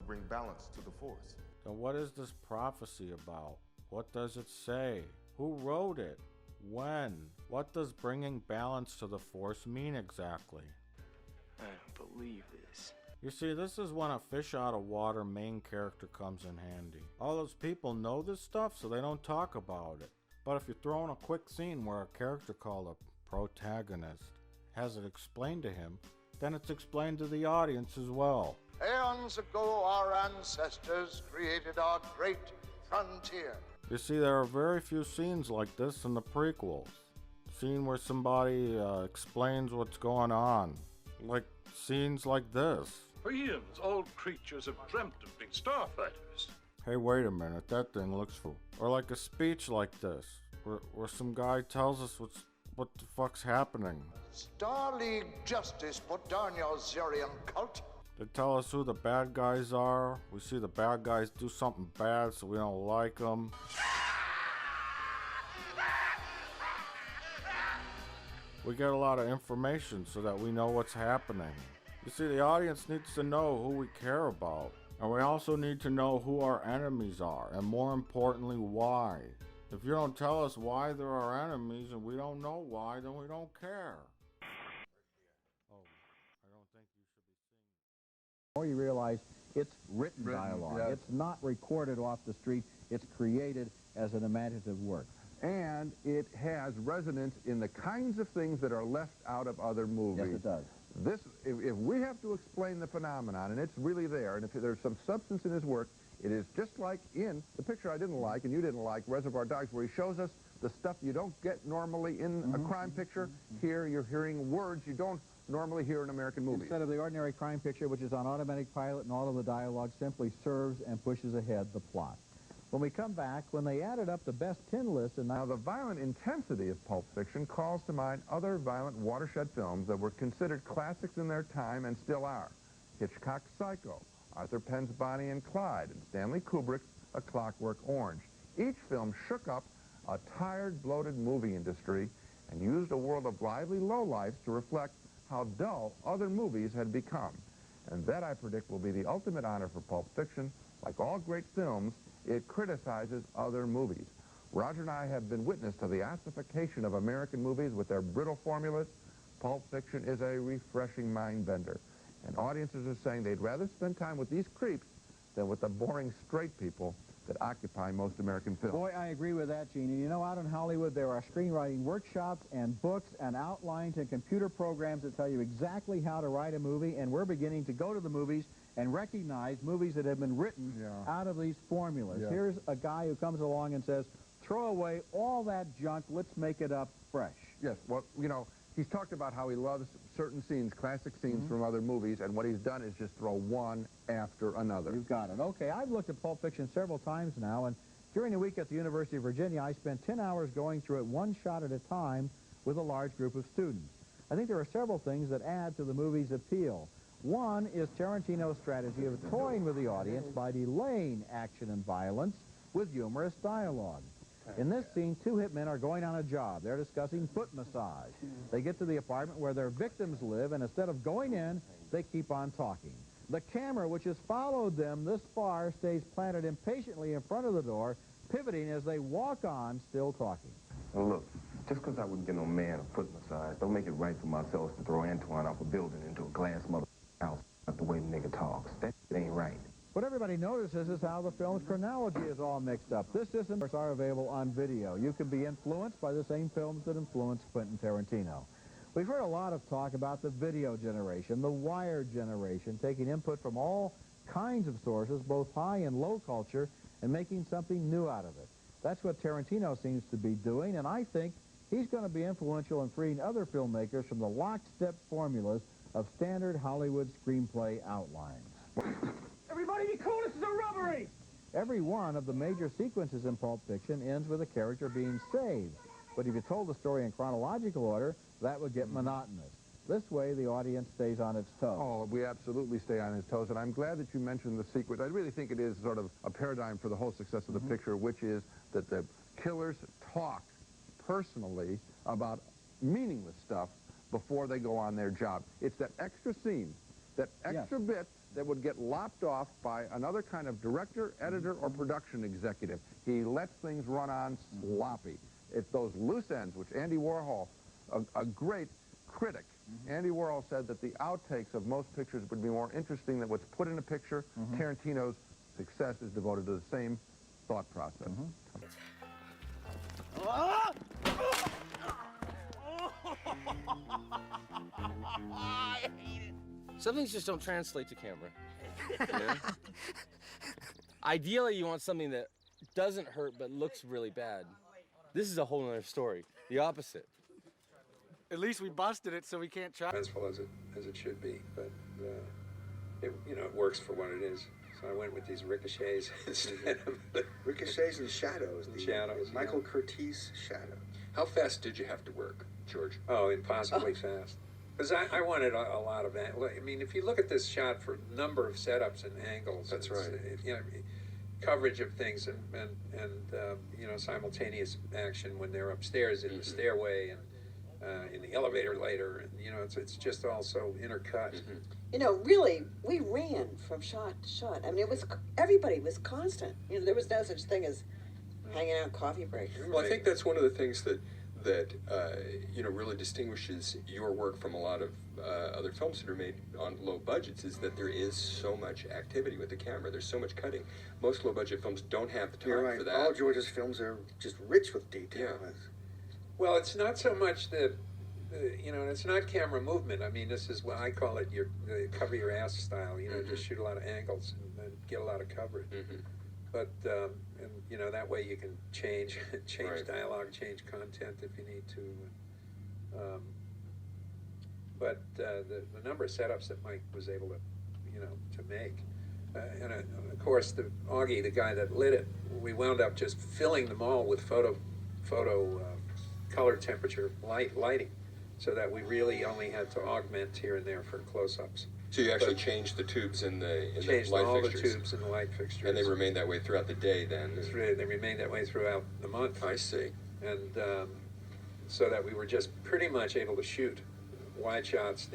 bring balance to the Force. Then what is this prophecy about? What does it say? Who wrote it? When? What does bringing balance to the Force mean exactly? I don't believe this. You see, this is when a fish out of water main character comes in handy. All those people know this stuff, so they don't talk about it. But if you throw in a quick scene where a character called a protagonist has it explained to him, then it's explained to the audience as well. Aeons ago, our ancestors created our great frontier. You see, there are very few scenes like this in the prequels. Scene where somebody explains what's going on. Like scenes like this. For eons, all creatures have dreamt of being starfighters. Hey, wait a minute, that thing looks for... Or like a speech like this, where some guy tells us what the fuck's happening. Star League justice put down your Zurian cult. They tell us who the bad guys are. We see the bad guys do something bad, so we don't like them. We get a lot of information so that we know what's happening. You see, the audience needs to know who we care about. And we also need to know who our enemies are, and more importantly, why. If you don't tell us why they're our enemies and we don't know why, then we don't care. Oh, I don't think you should be seeing. Or you realize it's written dialogue. Yes. It's not recorded off the street. It's created as an imaginative work. And it has resonance in the kinds of things that are left out of other movies. Yes, it does. If we have to explain the phenomenon, and it's really there, and if there's some substance in his work, it is just like in the picture I didn't like, and you didn't like, Reservoir Dogs, where he shows us the stuff you don't get normally in a crime picture. Here you're hearing words you don't normally hear in American movies. Instead of the ordinary crime picture, which is on automatic pilot and all of the dialogue simply serves and pushes ahead the plot. When we come back, when they added up the best 10 lists... And now, the violent intensity of Pulp Fiction calls to mind other violent watershed films that were considered classics in their time and still are. Hitchcock's Psycho, Arthur Penn's Bonnie and Clyde, and Stanley Kubrick's A Clockwork Orange. Each film shook up a tired, bloated movie industry and used a world of lively lowlifes to reflect how dull other movies had become. And that, I predict, will be the ultimate honor for Pulp Fiction. Like all great films, it criticizes other movies. Roger and I have been witness to the ossification of American movies with their brittle formulas. Pulp Fiction is a refreshing mind-bender. And audiences are saying they'd rather spend time with these creeps than with the boring straight people that occupy most American films. Boy, I agree with that, Gene. And you know, out in Hollywood, there are screenwriting workshops and books and outlines and computer programs that tell you exactly how to write a movie, and we're beginning to go to the movies and recognize movies that have been written out of these formulas. Yeah. Here's a guy who comes along and says, throw away all that junk, let's make it up fresh. Yes, well, you know, he's talked about how he loves certain scenes, classic scenes from other movies, and what he's done is just throw one after another. You've got it. Okay, I've looked at Pulp Fiction several times now, and during the week at the University of Virginia, I spent 10 hours going through it one shot at a time with a large group of students. I think there are several things that add to the movie's appeal. One is Tarantino's strategy of toying with the audience by delaying action and violence with humorous dialogue. In this scene, two hitmen are going on a job. They're discussing foot massage. They get to the apartment where their victims live, and instead of going in, they keep on talking. The camera, which has followed them this far, stays planted impatiently in front of the door, pivoting as they walk on, still talking. Well, look, just because I wouldn't get no man a foot massage, don't make it right for myself to throw Antoine off a building into a glass mother house. Not the way the nigga talks. That ain't right. What everybody notices is how the film's chronology is all mixed up. This isn't are available on video. You can be influenced by the same films that influenced Quentin Tarantino. We've heard a lot of talk about the video generation, the wired generation, taking input from all kinds of sources, both high and low culture, and making something new out of it. That's what Tarantino seems to be doing, and I think he's going to be influential in freeing other filmmakers from the lockstep formulas of standard Hollywood screenplay outlines. Everybody be cool, this is a robbery! Every one of the major sequences in Pulp Fiction ends with a character being saved. But if you told the story in chronological order, that would get monotonous. This way, the audience stays on its toes. Oh, we absolutely stay on his toes, and I'm glad that you mentioned the sequence. I really think it is sort of a paradigm for the whole success of the picture, which is that the killers talk personally about meaningless stuff before they go on their job. It's that extra scene, that extra bit that would get lopped off by another kind of director, editor, or production executive. He lets things run on sloppy. It's those loose ends, which Andy Warhol, a great critic, Andy Warhol said that the outtakes of most pictures would be more interesting than what's put in a picture. Tarantino's success is devoted to the same thought process. Some things just don't translate to camera. You know? Ideally, you want something that doesn't hurt but looks really bad. This is a whole other story. The opposite. At least we busted it, so we can't try. Fanciful as it should be, but it works for what it is. So I went with these ricochets instead of ricochets and shadows. The shadows. Michael Curtiz shadow. How fast did you have to work, George? Oh, impossibly fast. Because I wanted a lot of that. I mean, if you look at this shot for number of setups and angles, that's right. Coverage of things and simultaneous action when they're upstairs in the stairway and in the elevator later, and it's just all so intercut. Really, we ran from shot to shot. I mean, everybody was constant. There was no such thing as hanging out coffee breaks. Well, I think that's one of the things that really distinguishes your work from a lot of other films that are made on low budgets is that there is so much activity with the camera. There's so much cutting. Most low budget films don't have the time for that. All George's films are just rich with detail. Yeah. Well, it's not so much it's not camera movement. I mean, this is what I call it the cover your ass style. Just shoot a lot of angles and get a lot of coverage. But that way you can change Right. dialogue, change content if you need to. But the number of setups that Mike was able to make, and of course the Augie, the guy that lit it, we wound up just filling them all with photo color temperature lighting, so that we really only had to augment here and there for close-ups. So you actually changed the tubes in the light Changed all fixtures. the tubes and the light fixtures. And they remained that way throughout the day then? They remained that way throughout the month. I see. And so that we were just pretty much able to shoot wide shots.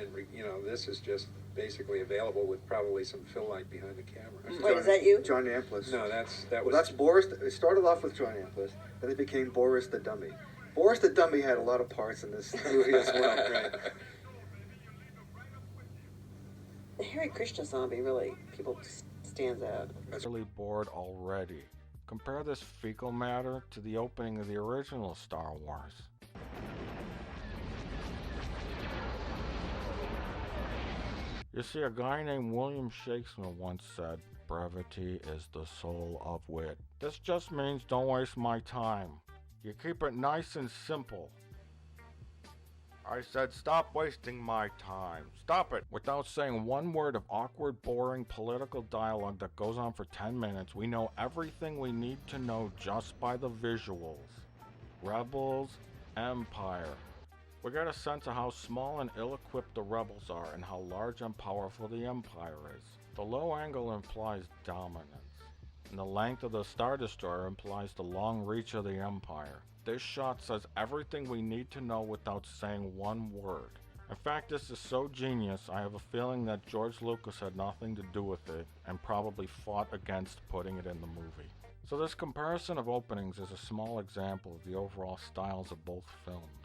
This is just basically available with probably some fill light behind the camera. Wait, is that you? John Amplis. No, that's Boris. It started off with John Amplis, then it became Boris the Dummy. Boris the Dummy had a lot of parts in this movie as well. Right. The Hare Krishna zombie really, people stands out. I'm really bored already. Compare this fecal matter to the opening of the original Star Wars. You see, a guy named William Shakespeare once said, "Brevity is the soul of wit." This just means don't waste my time. You keep it nice and simple. I said stop wasting my time. Stop it! Without saying one word of awkward, boring political dialogue that goes on for 10 minutes, we know everything we need to know just by the visuals. Rebels, Empire. We get a sense of how small and ill-equipped the rebels are and how large and powerful the Empire is. The low angle implies dominance, and the length of the Star Destroyer implies the long reach of the Empire. This shot says everything we need to know without saying one word. In fact, this is so genius, I have a feeling that George Lucas had nothing to do with it and probably fought against putting it in the movie. So this comparison of openings is a small example of the overall styles of both films.